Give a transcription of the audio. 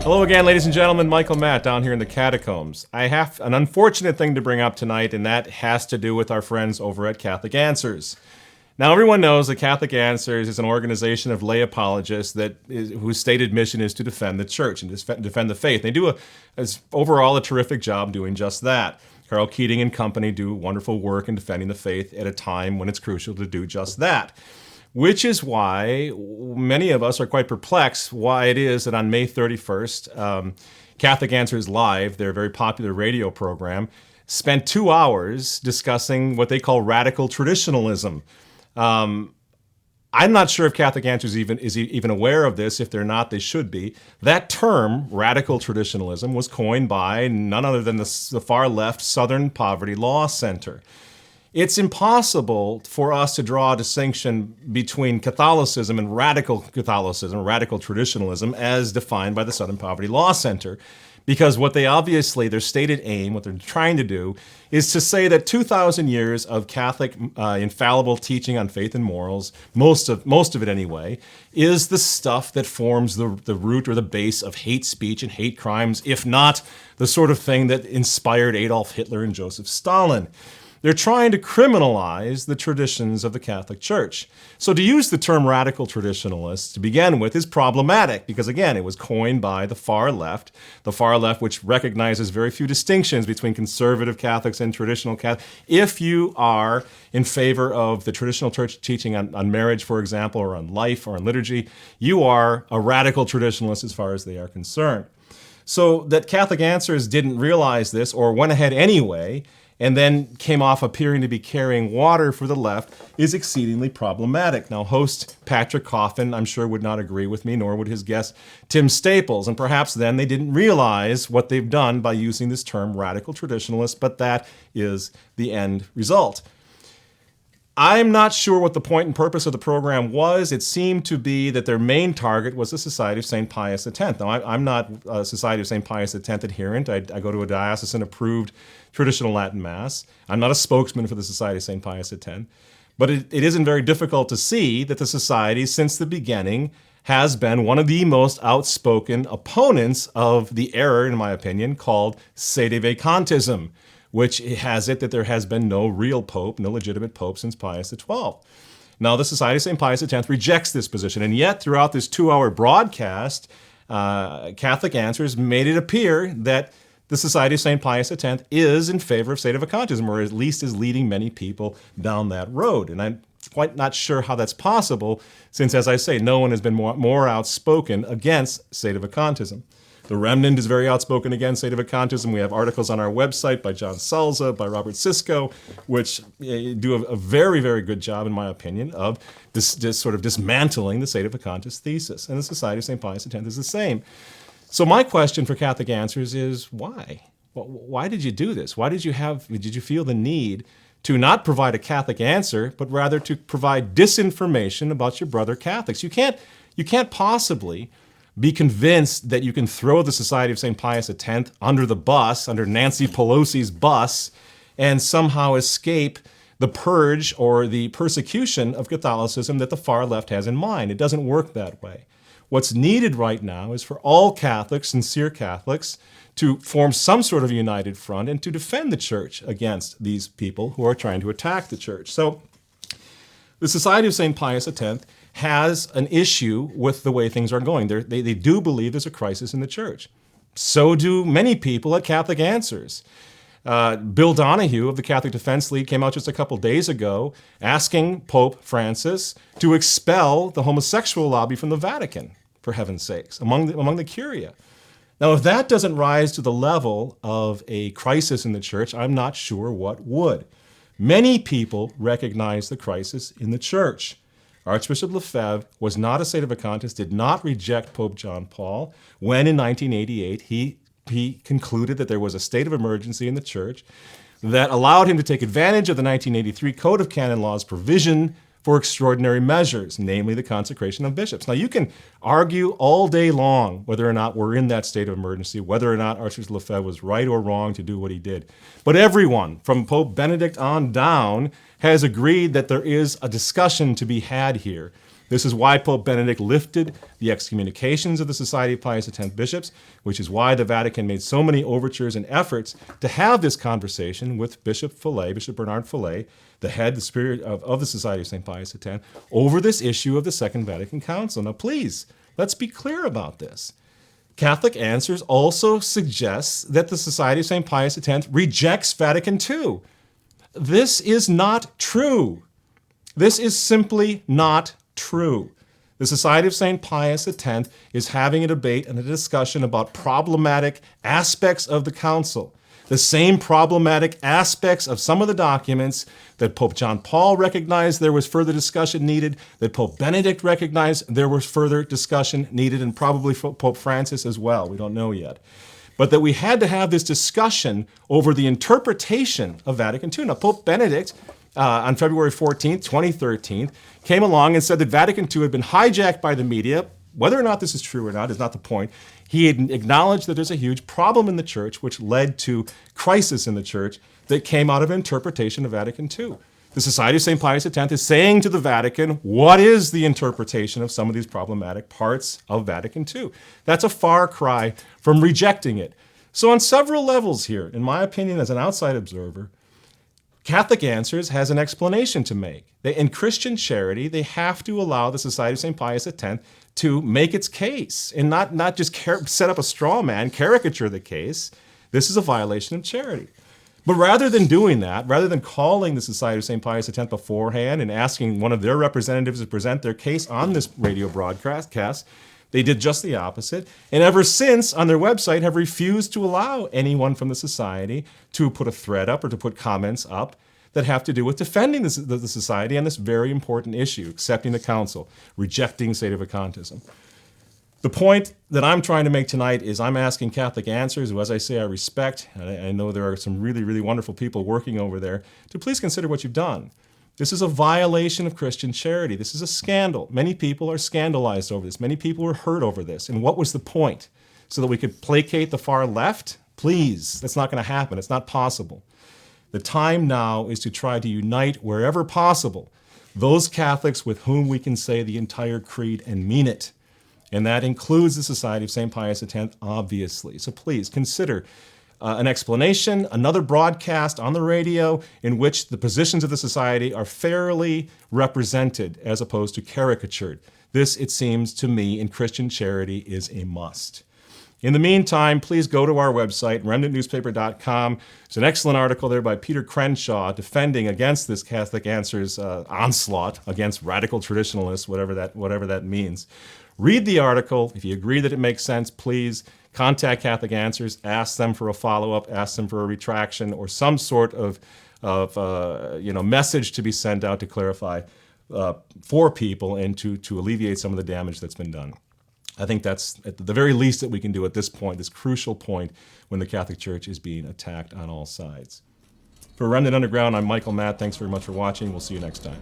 Hello again, ladies and gentlemen. Michael Matt down here in the catacombs. I have an unfortunate thing to bring up tonight, and that has to do with our friends over at Catholic Answers. Now, everyone knows that Catholic Answers is an organization of lay apologists whose stated mission is to defend the church and defend the faith. They do overall a terrific job doing just that. Carl Keating and company do wonderful work in defending the faith at a time when it's crucial to do just that. Which is why many of us are quite perplexed why it is that on May 31st, Catholic Answers Live, their very popular radio program, spent 2 hours discussing what they call radical traditionalism. I'm not sure if Catholic Answers is even aware of this. If they're not, they should be. That term, radical traditionalism, was coined by none other than the far left Southern Poverty Law Center. It's impossible for us to draw a distinction between Catholicism and radical Catholicism, radical traditionalism, as defined by the Southern Poverty Law Center. Because their stated aim, what they're trying to do, is to say that 2,000 years of Catholic infallible teaching on faith and morals, most of it anyway, is the stuff that forms the root or the base of hate speech and hate crimes, if not the sort of thing that inspired Adolf Hitler and Joseph Stalin. They're trying to criminalize the traditions of the Catholic Church. So to use the term radical traditionalist to begin with is problematic because, again, it was coined by the far left which recognizes very few distinctions between conservative Catholics and traditional Catholics. If you are in favor of the traditional church teaching on marriage, for example, or on life or on liturgy, you are a radical traditionalist as far as they are concerned. So that Catholic Answers didn't realize this or went ahead anyway and then came off appearing to be carrying water for the left is exceedingly problematic. Now, host Patrick Coffin, I'm sure, would not agree with me, nor would his guest Tim Staples. And perhaps then they didn't realize what they've done by using this term radical traditionalist, but that is the end result. I'm not sure what the point and purpose of the program was. It seemed to be that their main target was the Society of St. Pius X. Now, I'm not a Society of St. Pius X adherent. I go to a diocesan-approved traditional Latin Mass. I'm not a spokesman for the Society of St. Pius X. But it isn't very difficult to see that the Society, since the beginning, has been one of the most outspoken opponents of the error, in my opinion, called sedevacantism, which has it that there has been no real pope, no legitimate pope since Pius XII. Now, the Society of St. Pius X rejects this position, and yet throughout this 2-hour broadcast, Catholic Answers made it appear that the Society of St. Pius X is in favor of sedevacantism, or at least is leading many people down that road. And I'm quite not sure how that's possible, since, as I say, no one has been more outspoken against sedevacantism. The Remnant is very outspoken against sedevacantism. We have articles on our website by John Salza, by Robert Sisko, which do a very, very good job, in my opinion, of this sort of dismantling the sedevacantist thesis. And the Society of St. Pius X is the same. So my question for Catholic Answers is why? Why did you do this? Why did you feel the need to not provide a Catholic answer, but rather to provide disinformation about your brother Catholics? You can't possibly be convinced that you can throw the Society of St. Pius X under the bus, under Nancy Pelosi's bus, and somehow escape the purge or the persecution of Catholicism that the far left has in mind. It doesn't work that way. What's needed right now is for all Catholics, sincere Catholics, to form some sort of united front and to defend the church against these people who are trying to attack the church. So the Society of St. Pius X has an issue with the way things are going. They do believe there's a crisis in the church. So do many people at Catholic Answers. Bill Donahue of the Catholic Defense League came out just a couple days ago asking Pope Francis to expel the homosexual lobby from the Vatican, for heaven's sakes, among the Curia. Now, if that doesn't rise to the level of a crisis in the church, I'm not sure what would. Many people recognize the crisis in the church. Archbishop Lefebvre was not a sedevacantist, did not reject Pope John Paul, when in 1988 he concluded that there was a state of emergency in the church that allowed him to take advantage of the 1983 Code of Canon Law's provision for extraordinary measures, namely the consecration of bishops. Now, you can argue all day long whether or not we're in that state of emergency, whether or not Archbishop Lefebvre was right or wrong to do what he did. But everyone, from Pope Benedict on down, has agreed that there is a discussion to be had here, This is why Pope Benedict lifted the excommunications of the Society of Pius X bishops, which is why the Vatican made so many overtures and efforts to have this conversation with Bishop Fillet, Bishop Bernard Fillet, the head, the spirit of the Society of St. Pius X, over this issue of the Second Vatican Council. Now, please, let's be clear about this. Catholic Answers also suggests that the Society of St. Pius X rejects Vatican II. This is not true. This is simply not true. The Society of St. Pius X is having a debate and a discussion about problematic aspects of the Council. The same problematic aspects of some of the documents that Pope John Paul recognized there was further discussion needed, that Pope Benedict recognized there was further discussion needed, and probably Pope Francis as well. We don't know yet. But that we had to have this discussion over the interpretation of Vatican II. Now, Pope Benedict, on February 14th, 2013, came along and said that Vatican II had been hijacked by the media. Whether or not this is true or not is not the point. He had acknowledged that there's a huge problem in the church, which led to crisis in the church that came out of interpretation of Vatican II. The Society of St. Pius X is saying to the Vatican, what is the interpretation of some of these problematic parts of Vatican II? That's a far cry from rejecting it. So on several levels here, in my opinion, as an outside observer, Catholic Answers has an explanation to make. In Christian charity, they have to allow the Society of St. Pius X to make its case and not just set up a straw man, caricature the case. This is a violation of charity. But rather than doing that, rather than calling the Society of St. Pius X beforehand and asking one of their representatives to present their case on this radio broadcast, they did just the opposite. And ever since, on their website, have refused to allow anyone from the Society to put a thread up or to put comments up that have to do with defending the Society on this very important issue, accepting the Council, rejecting Sedevacantism. The point that I'm trying to make tonight is I'm asking Catholic Answers, who, as I say, I respect, and I know there are some really, really wonderful people working over there, to please consider what you've done. This is a violation of Christian charity. This is a scandal. Many people are scandalized over this. Many people were hurt over this. And what was the point? So that we could placate the far left? Please, that's not going to happen. It's not possible. The time now is to try to unite wherever possible those Catholics with whom we can say the entire creed and mean it. And that includes the Society of St. Pius X, obviously. So please consider an explanation, another broadcast on the radio in which the positions of the Society are fairly represented as opposed to caricatured. This, it seems to me, in Christian charity is a must. In the meantime, please go to our website, remnantnewspaper.com. There's an excellent article there by Peter Crenshaw defending against this Catholic Answers onslaught against radical traditionalists, whatever that means. Read the article. If you agree that it makes sense, please contact Catholic Answers, ask them for a follow-up, ask them for a retraction, or some sort of message to be sent out to clarify for people and to alleviate some of the damage that's been done. I think that's at the very least that we can do at this point, this crucial point when the Catholic Church is being attacked on all sides. For Remnant Underground, I'm Michael Matt. Thanks very much for watching. We'll see you next time.